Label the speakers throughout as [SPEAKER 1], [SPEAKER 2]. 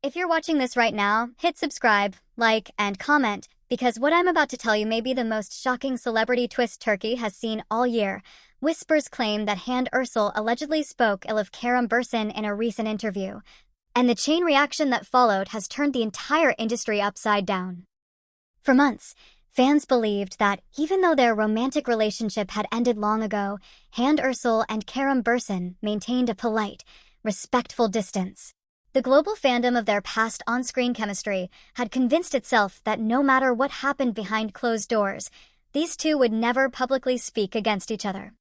[SPEAKER 1] If you're watching this right now, hit subscribe, like, and comment, because what I'm about to tell you may be the most shocking celebrity twist Turkey has seen all year. Whispers claim that Hande Erçel allegedly spoke ill of Kerem Bürsin in a recent interview, and the chain reaction that followed has turned the entire industry upside down. For months, fans believed that, even though their romantic relationship had ended long ago, Hande Erçel and Kerem Bürsin maintained a polite, respectful distance. The global fandom of their past on-screen chemistry had convinced itself that no matter what happened behind closed doors, these two would never publicly speak against each other.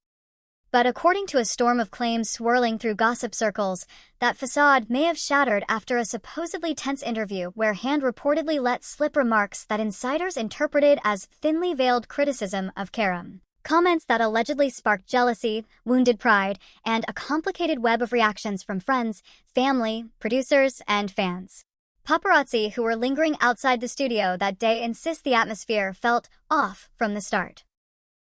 [SPEAKER 1] But according to a storm of claims swirling through gossip circles, that facade may have shattered after a supposedly tense interview where Hande reportedly let slip remarks that insiders interpreted as thinly veiled criticism of Kerem. Comments that allegedly sparked jealousy, wounded pride, and a complicated web of reactions from friends, family, producers, and fans. Paparazzi who were lingering outside the studio that day insist the atmosphere felt off from the start.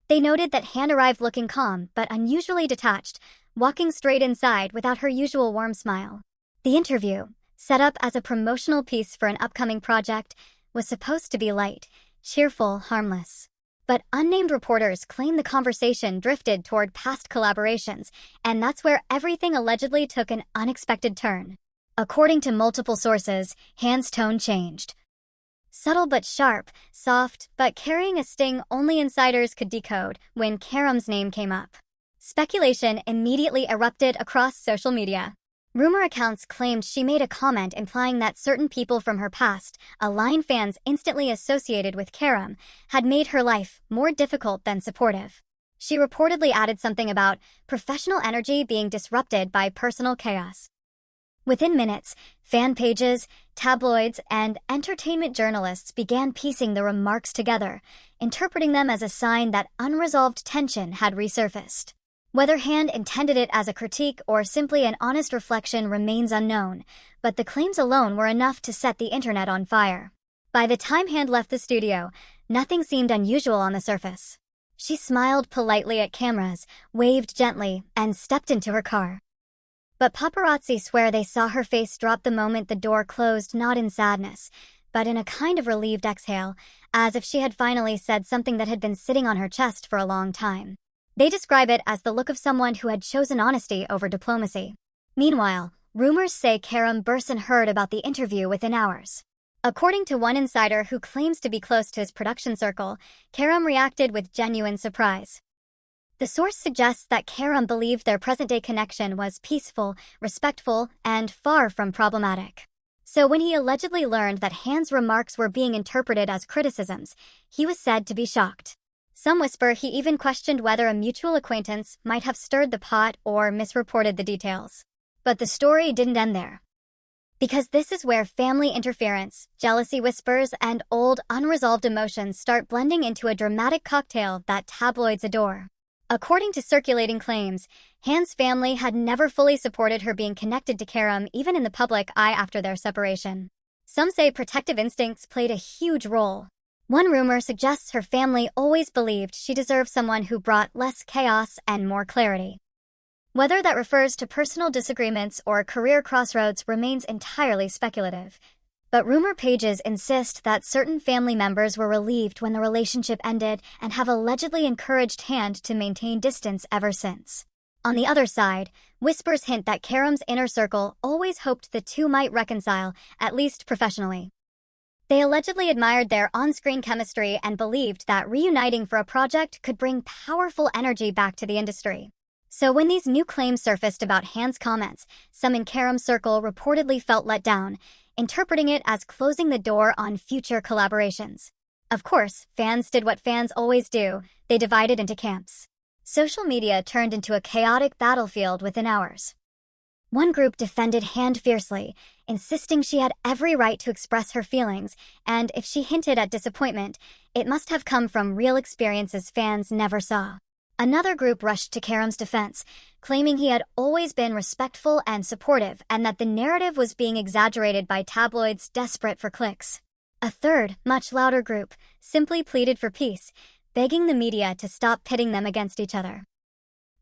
[SPEAKER 1] They noted that Hande arrived looking calm but unusually detached, walking straight inside without her usual warm smile. The interview, set up as a promotional piece for an upcoming project, was supposed to be light, cheerful, harmless. But unnamed reporters claim the conversation drifted toward past collaborations, and that's where everything allegedly took an unexpected turn. According to multiple sources, Hande's tone changed. Subtle but sharp, soft but carrying a sting only insiders could decode when Kerem's name came up. Speculation immediately erupted across social media. Rumor accounts claimed she made a comment implying that certain people from her past, a line fans instantly associated with Kerem, had made her life more difficult than supportive. She reportedly added something about professional energy being disrupted by personal chaos. Within minutes, fan pages, tabloids, and entertainment journalists began piecing the remarks together, interpreting them as a sign that unresolved tension had resurfaced. Whether Hande intended it as a critique or simply an honest reflection remains unknown, but the claims alone were enough to set the internet on fire. By the time Hande left the studio, nothing seemed unusual on the surface. She smiled politely at cameras, waved gently, and stepped into her car. But paparazzi swear they saw her face drop the moment the door closed, not in sadness, but in a kind of relieved exhale, as if she had finally said something that had been sitting on her chest for a long time. They describe it as the look of someone who had chosen honesty over diplomacy. Meanwhile, rumors say Kerem Bürsin heard about the interview within hours. According to one insider who claims to be close to his production circle, Kerem reacted with genuine surprise. The source suggests that Kerem believed their present-day connection was peaceful, respectful, and far from problematic. So when he allegedly learned that Hande's remarks were being interpreted as criticisms, he was said to be shocked. Some whisper he even questioned whether a mutual acquaintance might have stirred the pot or misreported the details. But the story didn't end there. Because this is where family interference, jealousy whispers, and old, unresolved emotions start blending into a dramatic cocktail that tabloids adore. According to circulating claims, Hande's family had never fully supported her being connected to Kerem even in the public eye after their separation. Some say protective instincts played a huge role. One rumor suggests her family always believed she deserved someone who brought less chaos and more clarity. Whether that refers to personal disagreements or career crossroads remains entirely speculative. But rumor pages insist that certain family members were relieved when the relationship ended and have allegedly encouraged Hande to maintain distance ever since. On the other side, whispers hint that Kerem's inner circle always hoped the two might reconcile, at least professionally. They allegedly admired their on-screen chemistry and believed that reuniting for a project could bring powerful energy back to the industry. So when these new claims surfaced about Hande's comments, some in Kerem's circle reportedly felt let down, interpreting it as closing the door on future collaborations. Of course, fans did what fans always do, they divided into camps. Social media turned into a chaotic battlefield within hours. One group defended Hande fiercely, insisting she had every right to express her feelings, and if she hinted at disappointment, it must have come from real experiences fans never saw. Another group rushed to Kerem's defense, claiming he had always been respectful and supportive and that the narrative was being exaggerated by tabloids desperate for clicks. A third, much louder group simply pleaded for peace, begging the media to stop pitting them against each other.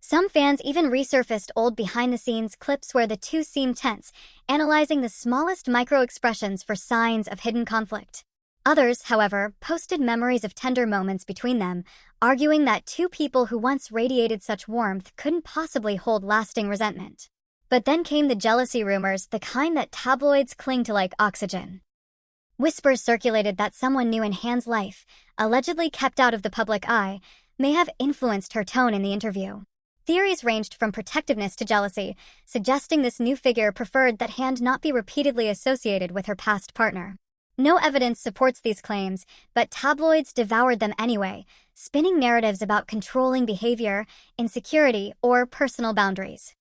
[SPEAKER 1] Some fans even resurfaced old behind-the-scenes clips where the two seemed tense, analyzing the smallest micro-expressions for signs of hidden conflict. Others, however, posted memories of tender moments between them, arguing that two people who once radiated such warmth couldn't possibly hold lasting resentment. But then came the jealousy rumors, the kind that tabloids cling to like oxygen. Whispers circulated that someone new in Hande's life, allegedly kept out of the public eye, may have influenced her tone in the interview. Theories ranged from protectiveness to jealousy, suggesting this new figure preferred that Hande not be repeatedly associated with her past partner. No evidence supports these claims, but tabloids devoured them anyway, spinning narratives about controlling behavior, insecurity, or personal boundaries.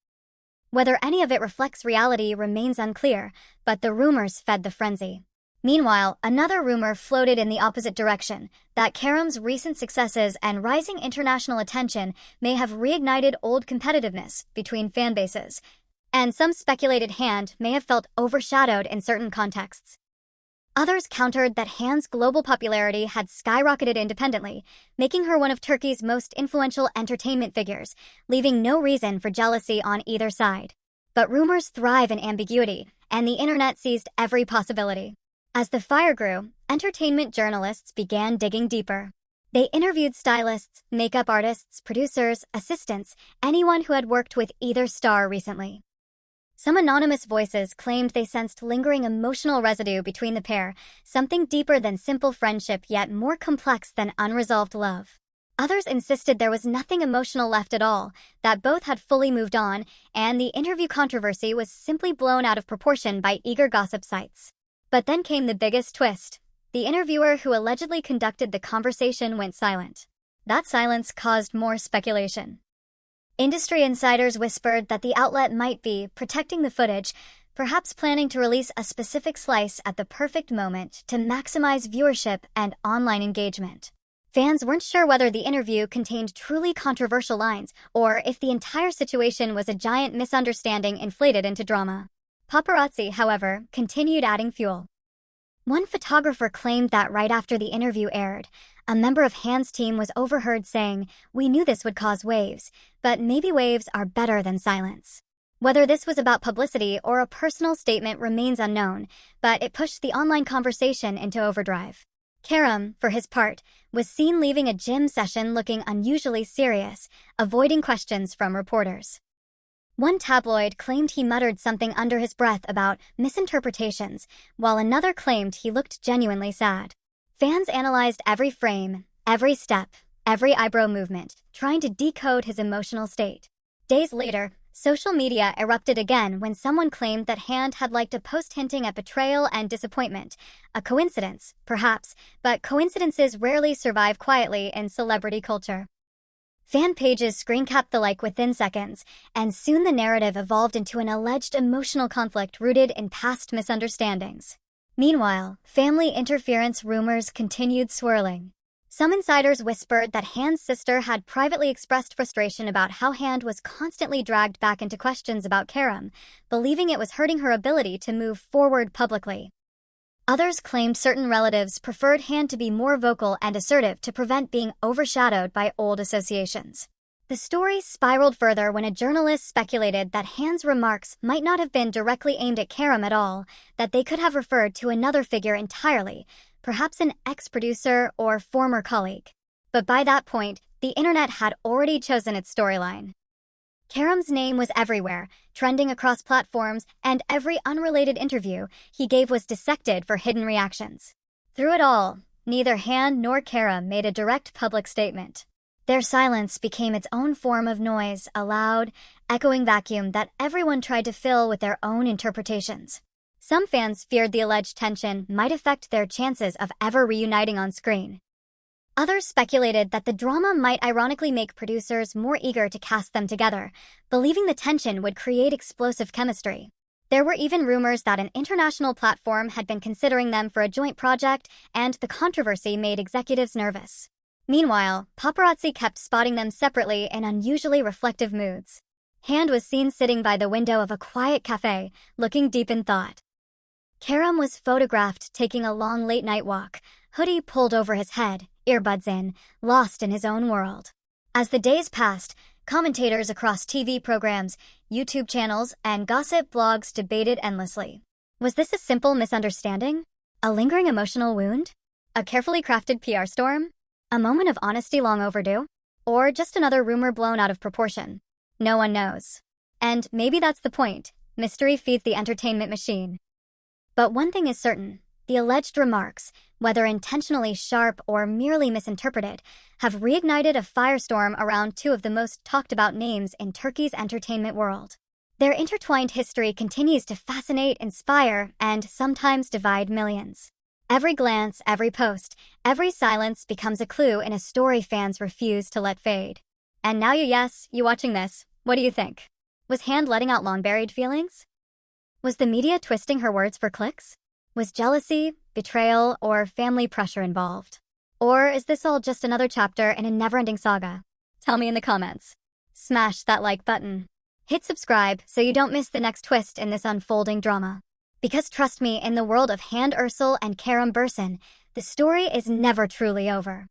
[SPEAKER 1] Whether any of it reflects reality remains unclear, but the rumors fed the frenzy. Meanwhile, another rumor floated in the opposite direction, that Kerem's recent successes and rising international attention may have reignited old competitiveness between fan bases, and some speculated Hande may have felt overshadowed in certain contexts. Others countered that Hande's global popularity had skyrocketed independently, making her one of Turkey's most influential entertainment figures, leaving no reason for jealousy on either side. But rumors thrive in ambiguity, and the internet seized every possibility. As the fire grew, entertainment journalists began digging deeper. They interviewed stylists, makeup artists, producers, assistants, anyone who had worked with either star recently. Some anonymous voices claimed they sensed lingering emotional residue between the pair, something deeper than simple friendship yet more complex than unresolved love. Others insisted there was nothing emotional left at all, that both had fully moved on, and the interview controversy was simply blown out of proportion by eager gossip sites. But then came the biggest twist. The interviewer who allegedly conducted the conversation went silent. That silence caused more speculation. Industry insiders whispered that the outlet might be protecting the footage, perhaps planning to release a specific slice at the perfect moment to maximize viewership and online engagement. Fans weren't sure whether the interview contained truly controversial lines or if the entire situation was a giant misunderstanding inflated into drama. Paparazzi, however, continued adding fuel. One photographer claimed that right after the interview aired, a member of Hande's team was overheard saying, "We knew this would cause waves, but maybe waves are better than silence." Whether this was about publicity or a personal statement remains unknown, but it pushed the online conversation into overdrive. Kerem, for his part, was seen leaving a gym session looking unusually serious, avoiding questions from reporters. One tabloid claimed he muttered something under his breath about misinterpretations, while another claimed he looked genuinely sad. Fans analyzed every frame, every step, every eyebrow movement, trying to decode his emotional state. Days later, social media erupted again when someone claimed that Hande had liked a post hinting at betrayal and disappointment. A coincidence, perhaps, but coincidences rarely survive quietly in celebrity culture. Fan pages screencapped the like within seconds, and soon the narrative evolved into an alleged emotional conflict rooted in past misunderstandings. Meanwhile, family interference rumors continued swirling. Some insiders whispered that Hande's sister had privately expressed frustration about how Hande was constantly dragged back into questions about Kerem, believing it was hurting her ability to move forward publicly. Others claimed certain relatives preferred Hande to be more vocal and assertive to prevent being overshadowed by old associations. The story spiraled further when a journalist speculated that Hande's remarks might not have been directly aimed at Kerem at all, that they could have referred to another figure entirely, perhaps an ex-producer or former colleague. But by that point, the internet had already chosen its storyline. Kerem's name was everywhere, trending across platforms, and every unrelated interview he gave was dissected for hidden reactions. Through it all, neither Hande nor Kerem made a direct public statement. Their silence became its own form of noise, a loud, echoing vacuum that everyone tried to fill with their own interpretations. Some fans feared the alleged tension might affect their chances of ever reuniting on screen. Others speculated that the drama might ironically make producers more eager to cast them together, believing the tension would create explosive chemistry. There were even rumors that an international platform had been considering them for a joint project, and the controversy made executives nervous. Meanwhile, paparazzi kept spotting them separately in unusually reflective moods. Hande was seen sitting by the window of a quiet cafe, looking deep in thought. Kerem was photographed taking a long late-night walk, hoodie pulled over his head, earbuds in, lost in his own world. As the days passed, Commentators across TV programs, YouTube channels, and gossip blogs debated endlessly. Was this a simple misunderstanding? A lingering emotional wound? A carefully crafted PR storm? A moment of honesty long overdue? Or just another rumor blown out of proportion? No one knows. And maybe that's the point. Mystery feeds the entertainment machine. But one thing is certain. The alleged remarks, whether intentionally sharp or merely misinterpreted, have reignited a firestorm around two of the most talked about names in Turkey's entertainment world. Their intertwined history continues to fascinate, inspire, and sometimes divide millions. Every glance, every post, every silence becomes a clue in a story fans refuse to let fade. And now you watching this, what do you think? Was Hande letting out long-buried feelings? Was the media twisting her words for clicks? Was jealousy, betrayal, or family pressure involved? Or is this all just another chapter in a never-ending saga? Tell me in the comments. Smash that like button. Hit subscribe so you don't miss the next twist in this unfolding drama. Because trust me, in the world of Hande Erçel and Kerem Bürsin, the story is never truly over.